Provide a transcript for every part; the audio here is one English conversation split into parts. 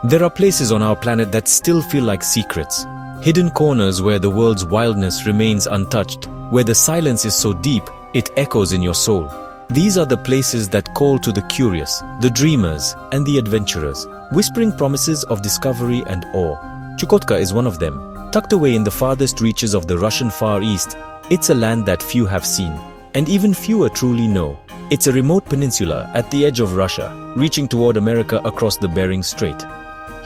There are places on our planet that still feel like secrets, hidden corners where the world's wildness remains untouched, where the silence is so deep it echoes in your soul. These are the places that call to the curious, the dreamers, and the adventurers, whispering promises of discovery and awe. Chukotka is one of them. Tucked away in the farthest reaches of the Russian Far East, it's a land that few have seen, and even fewer truly know. It's a remote peninsula at the edge of Russia, reaching toward America across the Bering Strait.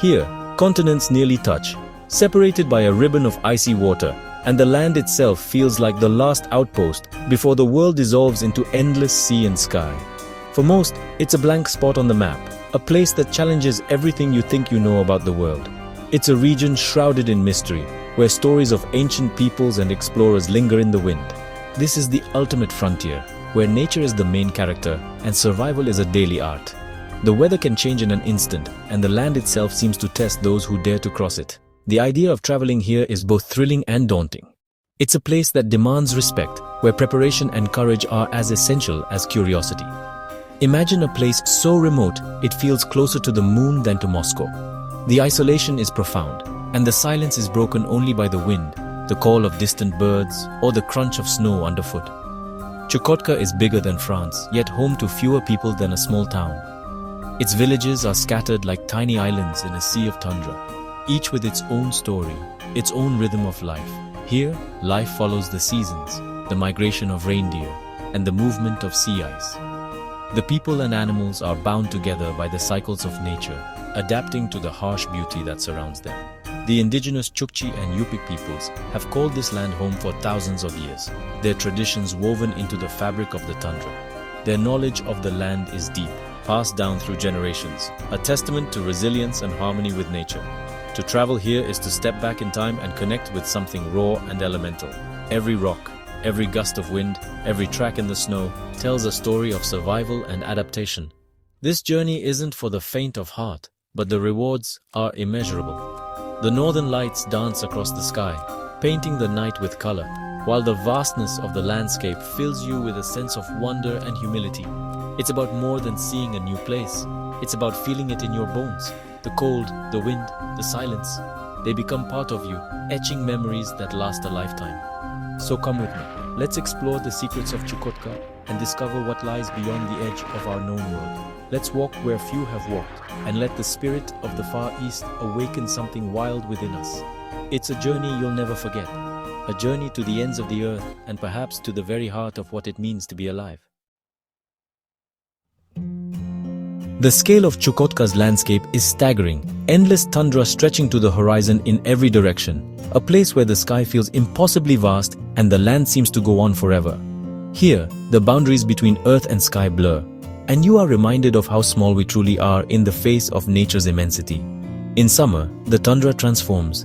Here, continents nearly touch, separated by a ribbon of icy water, and the land itself feels like the last outpost before the world dissolves into endless sea and sky. For most, it's a blank spot on the map, a place that challenges everything you think you know about the world. It's a region shrouded in mystery, where stories of ancient peoples and explorers linger in the wind. This is the ultimate frontier, where nature is the main character and survival is a daily art. The weather can change in an instant, and the land itself seems to test those who dare to cross it. The idea of traveling here is both thrilling and daunting. It's a place that demands respect, where preparation and courage are as essential as curiosity. Imagine a place so remote it feels closer to the moon than to Moscow. The isolation is profound, and the silence is broken only by the wind, the call of distant birds, or the crunch of snow underfoot. Chukotka is bigger than France, yet home to fewer people than a small town. Its villages are scattered like tiny islands in a sea of tundra, each with its own story, its own rhythm of life. Here, life follows the seasons, the migration of reindeer, and the movement of sea ice. The people and animals are bound together by the cycles of nature, adapting to the harsh beauty that surrounds them. The indigenous Chukchi and Yupik peoples have called this land home for thousands of years, their traditions woven into the fabric of the tundra. Their knowledge of the land is deep, passed down through generations, a testament to resilience and harmony with nature. To travel here is to step back in time and connect with something raw and elemental. Every rock, every gust of wind, every track in the snow tells a story of survival and adaptation. This journey isn't for the faint of heart, but the rewards are immeasurable. The northern lights dance across the sky, painting the night with color, while the vastness of the landscape fills you with a sense of wonder and humility. It's about more than seeing a new place. It's about feeling it in your bones. The cold, the wind, the silence, they become part of you, etching memories that last a lifetime. So come with me. Let's explore the secrets of Chukotka and discover what lies beyond the edge of our known world. Let's walk where few have walked, and let the spirit of the Far East awaken something wild within us. It's a journey you'll never forget, a journey to the ends of the earth and perhaps to the very heart of what it means to be alive. The scale of Chukotka's landscape is staggering, endless tundra stretching to the horizon in every direction, a place where the sky feels impossibly vast and the land seems to go on forever. Here, the boundaries between earth and sky blur, and you are reminded of how small we truly are in the face of nature's immensity. In summer, the tundra transforms.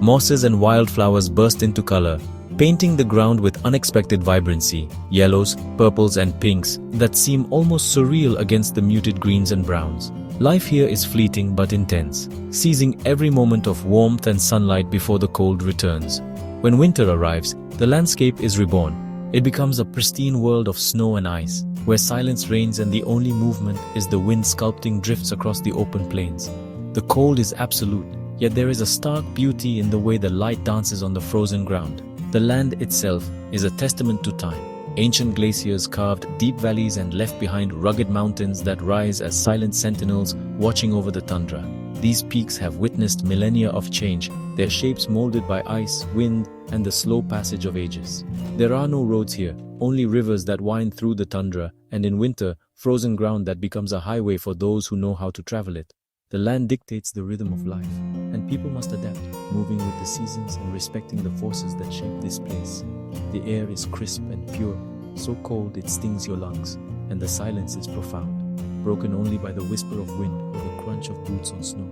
Mosses and wildflowers burst into color, painting the ground with unexpected vibrancy, yellows, purples and pinks that seem almost surreal against the muted greens and browns. Life here is fleeting but intense, seizing every moment of warmth and sunlight before the cold returns. When winter arrives, the landscape is reborn. It becomes a pristine world of snow and ice, where silence reigns and the only movement is the wind sculpting drifts across the open plains. The cold is absolute, yet there is a stark beauty in the way the light dances on the frozen ground. The land itself is a testament to time. Ancient glaciers carved deep valleys and left behind rugged mountains that rise as silent sentinels watching over the tundra. These peaks have witnessed millennia of change, their shapes molded by ice, wind, and the slow passage of ages. There are no roads here, only rivers that wind through the tundra, and in winter, frozen ground that becomes a highway for those who know how to travel it. The land dictates the rhythm of life, and people must adapt, moving with the seasons and respecting the forces that shape this place. The air is crisp and pure, so cold it stings your lungs, and the silence is profound, broken only by the whisper of wind or the crunch of boots on snow.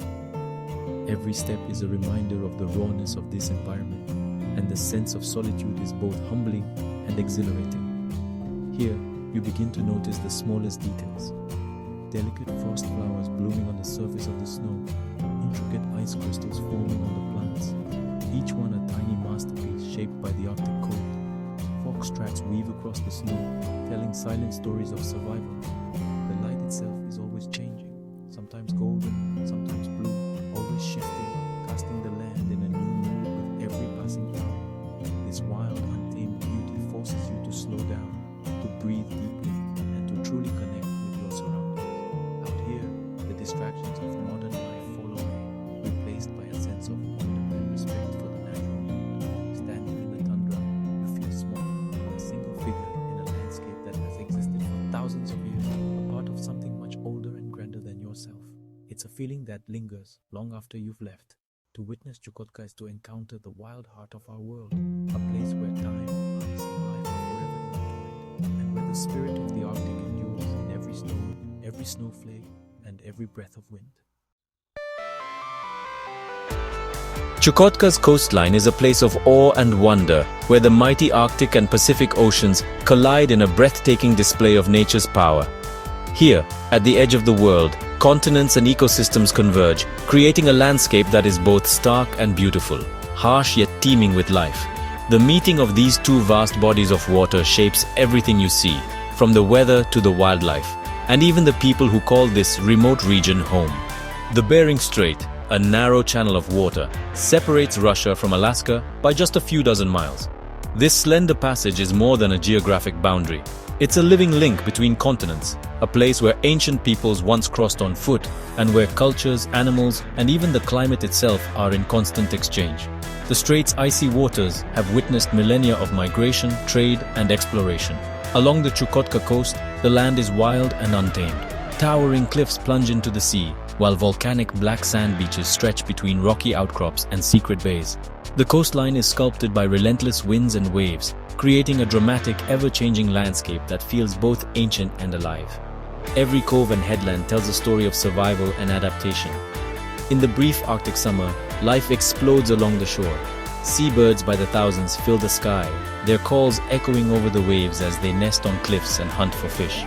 Every step is a reminder of the rawness of this environment, and the sense of solitude is both humbling and exhilarating. Here, you begin to notice the smallest details. Delicate frost flowers blooming on the surface of the snow, intricate ice crystals forming on the plants, each one a tiny masterpiece shaped by the Arctic cold. Fox tracks weave across the snow, telling silent stories of survival. The light itself is always changing, sometimes golden, sometimes blue, distractions of modern life fall away, replaced by a sense of wonder and respect for the natural world. Standing in the tundra, you feel small, a single figure in a landscape that has existed for thousands of years, a part of something much older and grander than yourself. It's a feeling that lingers long after you've left. To witness Chukotka is to encounter the wild heart of our world, a place where time, ice, and life are forever intertwined, and where the spirit of the Arctic endures in every stone, every snowflake, and every breath of wind. Chukotka's coastline is a place of awe and wonder, where the mighty Arctic and Pacific Oceans collide in a breathtaking display of nature's power. Here, at the edge of the world, continents and ecosystems converge, creating a landscape that is both stark and beautiful, harsh yet teeming with life. The meeting of these two vast bodies of water shapes everything you see, from the weather to the wildlife, and even the people who call this remote region home. The Bering Strait, a narrow channel of water, separates Russia from Alaska by just a few dozen miles. This slender passage is more than a geographic boundary. It's a living link between continents, a place where ancient peoples once crossed on foot, and where cultures, animals, and even the climate itself are in constant exchange. The strait's icy waters have witnessed millennia of migration, trade, and exploration. Along the Chukotka coast, the land is wild and untamed. Towering cliffs plunge into the sea, while volcanic black sand beaches stretch between rocky outcrops and secret bays. The coastline is sculpted by relentless winds and waves, creating a dramatic, ever-changing landscape that feels both ancient and alive. Every cove and headland tells a story of survival and adaptation. In the brief Arctic summer, life explodes along the shore. Seabirds by the thousands fill the sky, their calls echoing over the waves as they nest on cliffs and hunt for fish.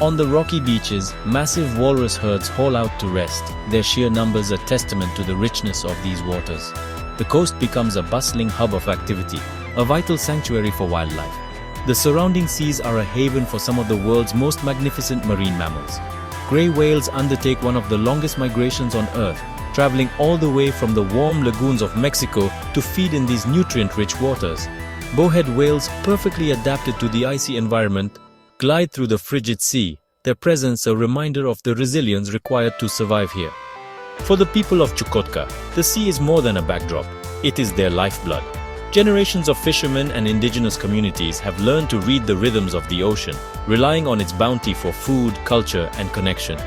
On the rocky beaches, massive walrus herds haul out to rest, their sheer numbers a testament to the richness of these waters. The coast becomes a bustling hub of activity, a vital sanctuary for wildlife. The surrounding seas are a haven for some of the world's most magnificent marine mammals. Grey whales undertake one of the longest migrations on Earth, traveling all the way from the warm lagoons of Mexico to feed in these nutrient-rich waters. Bowhead whales, perfectly adapted to the icy environment, glide through the frigid sea, their presence a reminder of the resilience required to survive here. For the people of Chukotka, the sea is more than a backdrop. It is their lifeblood. Generations of fishermen and indigenous communities have learned to read the rhythms of the ocean, relying on its bounty for food, culture, and connection.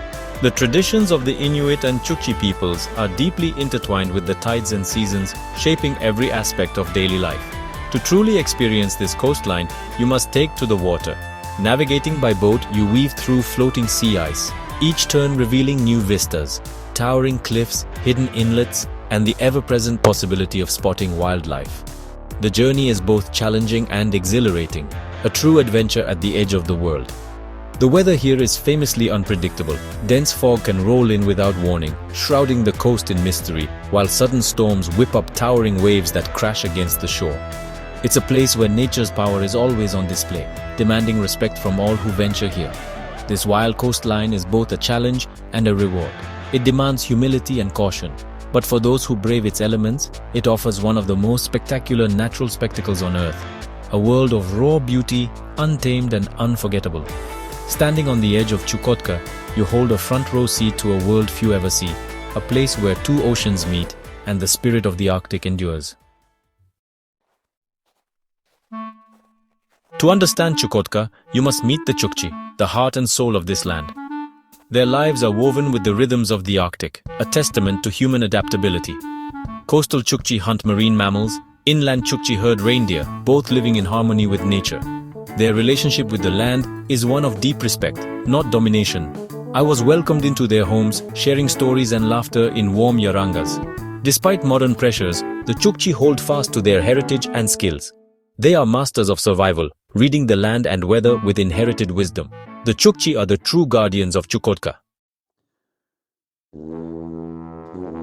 The traditions of the Inuit and Chukchi peoples are deeply intertwined with the tides and seasons, shaping every aspect of daily life. To truly experience this coastline, you must take to the water. Navigating by boat, you weave through floating sea ice, each turn revealing new vistas, towering cliffs, hidden inlets, and the ever-present possibility of spotting wildlife. The journey is both challenging and exhilarating, a true adventure at the edge of the world. The weather here is famously unpredictable. Dense fog can roll in without warning, shrouding the coast in mystery, while sudden storms whip up towering waves that crash against the shore. It's a place where nature's power is always on display, demanding respect from all who venture here. This wild coastline is both a challenge and a reward. It demands humility and caution, but for those who brave its elements, it offers one of the most spectacular natural spectacles on Earth. A world of raw beauty, untamed and unforgettable. Standing on the edge of Chukotka, you hold a front row seat to a world few ever see, a place where two oceans meet and the spirit of the Arctic endures. To understand Chukotka, you must meet the Chukchi, the heart and soul of this land. Their lives are woven with the rhythms of the Arctic, a testament to human adaptability. Coastal Chukchi hunt marine mammals, inland Chukchi herd reindeer, both living in harmony with nature. Their relationship with the land is one of deep respect, not domination. I was welcomed into their homes, sharing stories and laughter in warm yarangas. Despite modern pressures, the Chukchi hold fast to their heritage and skills. They are masters of survival, reading the land and weather with inherited wisdom. The Chukchi are the true guardians of Chukotka.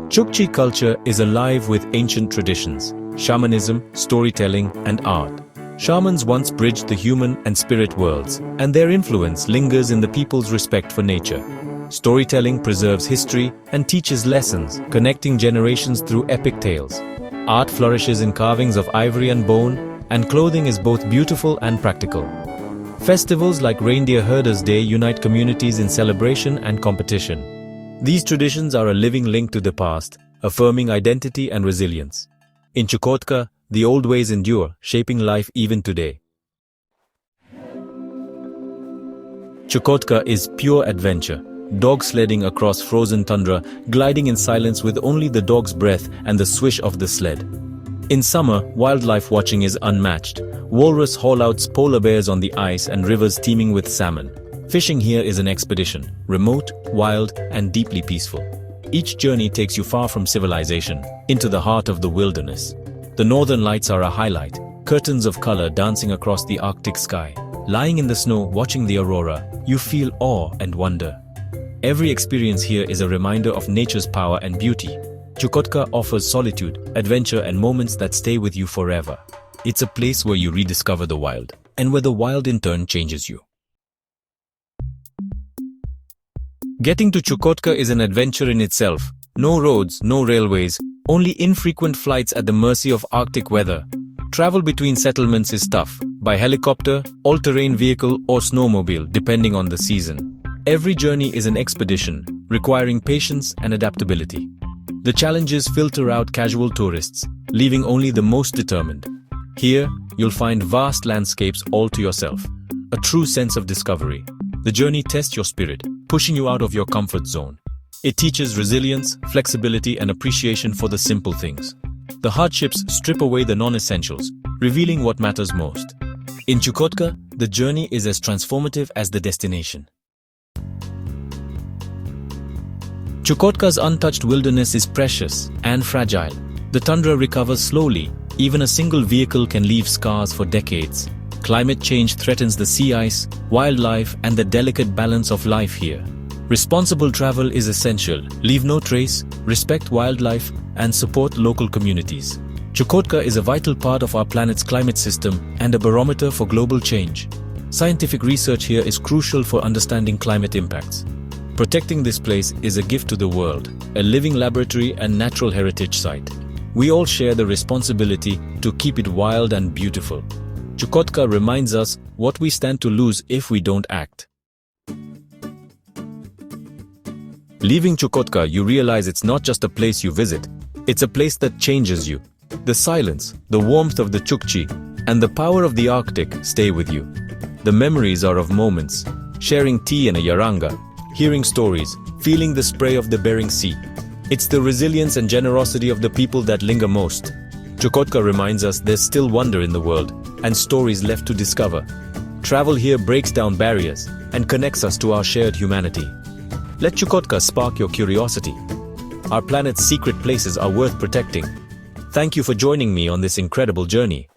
Chukchi culture is alive with ancient traditions, shamanism, storytelling, and art. Shamans once bridged the human and spirit worlds, and their influence lingers in the people's respect for nature. Storytelling preserves history and teaches lessons, connecting generations through epic tales. Art flourishes in carvings of ivory and bone, and clothing is both beautiful and practical. Festivals like Reindeer Herders' Day unite communities in celebration and competition. These traditions are a living link to the past, affirming identity and resilience. In Chukotka, the old ways endure, shaping life even today. Chukotka is pure adventure, dog sledding across frozen tundra, gliding in silence with only the dog's breath and the swish of the sled. In summer, wildlife watching is unmatched. Walrus haulouts, polar bears on the ice, and rivers teeming with salmon. Fishing here is an expedition, remote, wild, and deeply peaceful. Each journey takes you far from civilization, into the heart of the wilderness. The northern lights are a highlight, curtains of color dancing across the Arctic sky. Lying in the snow, watching the aurora, you feel awe and wonder. Every experience here is a reminder of nature's power and beauty. Chukotka offers solitude, adventure, and moments that stay with you forever. It's a place where you rediscover the wild, and where the wild in turn changes you. Getting to Chukotka is an adventure in itself. No roads, no railways, only infrequent flights at the mercy of Arctic weather. Travel between settlements is tough, by helicopter, all-terrain vehicle, or snowmobile, depending on the season. Every journey is an expedition, requiring patience and adaptability. The challenges filter out casual tourists, leaving only the most determined. Here, you'll find vast landscapes all to yourself. A true sense of discovery. The journey tests your spirit, pushing you out of your comfort zone. It teaches resilience, flexibility, and appreciation for the simple things. The hardships strip away the non-essentials, revealing what matters most. In Chukotka, the journey is as transformative as the destination. Chukotka's untouched wilderness is precious and fragile. The tundra recovers slowly. Even a single vehicle can leave scars for decades. Climate change threatens the sea ice, wildlife, and the delicate balance of life here. Responsible travel is essential. Leave no trace, respect wildlife, and support local communities. Chukotka is a vital part of our planet's climate system and a barometer for global change. Scientific research here is crucial for understanding climate impacts. Protecting this place is a gift to the world, a living laboratory and natural heritage site. We all share the responsibility to keep it wild and beautiful. Chukotka reminds us what we stand to lose if we don't act. Leaving Chukotka, you realize it's not just a place you visit, it's a place that changes you. The silence, the warmth of the Chukchi, and the power of the Arctic stay with you. The memories are of moments, sharing tea in a yaranga, hearing stories, feeling the spray of the Bering Sea. It's the resilience and generosity of the people that linger most. Chukotka reminds us there's still wonder in the world, and stories left to discover. Travel here breaks down barriers and connects us to our shared humanity. Let Chukotka spark your curiosity. Our planet's secret places are worth protecting. Thank you for joining me on this incredible journey.